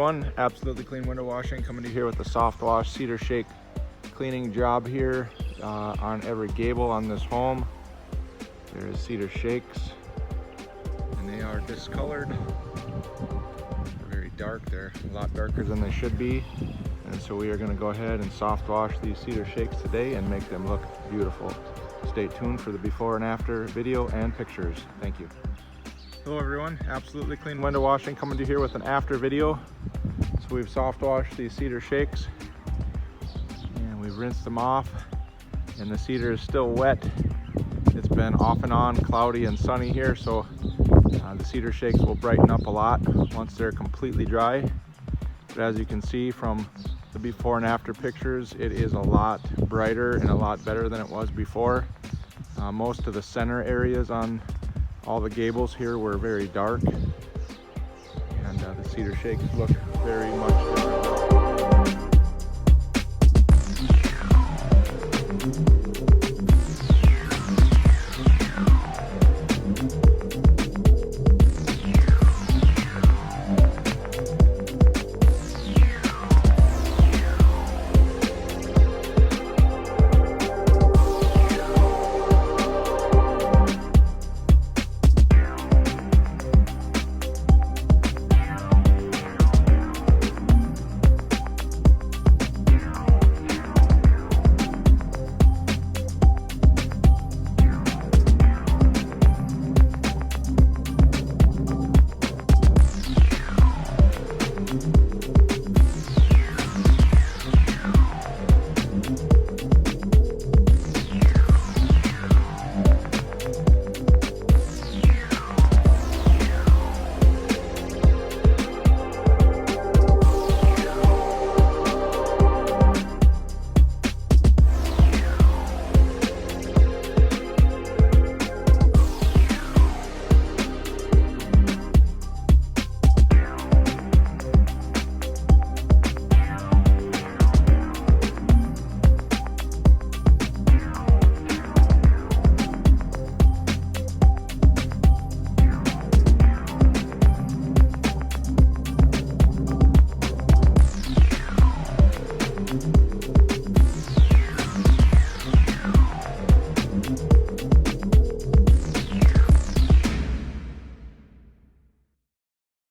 everyone, absolutely clean window washing, coming to you here with the soft wash cedar shake cleaning job here on every gable on this home. There is cedar shakes and they are discolored. They're very dark, they're a lot darker than they should be. And so we are going to go ahead and soft wash these cedar shakes today and make them look beautiful. Stay tuned for the before and after video and pictures. Thank you. Hello everyone, absolutely clean window washing, coming to you here with an after video. So we've soft washed these cedar shakes and we've rinsed them off, and the cedar is still wet. It's been off and on cloudy and sunny here, so the cedar shakes will brighten up a lot once they're completely dry. But as you can see from the before and after pictures, it is a lot brighter and a lot better than it was before. Most of the center areas on all the gables here were very dark, and the cedar shakes look very much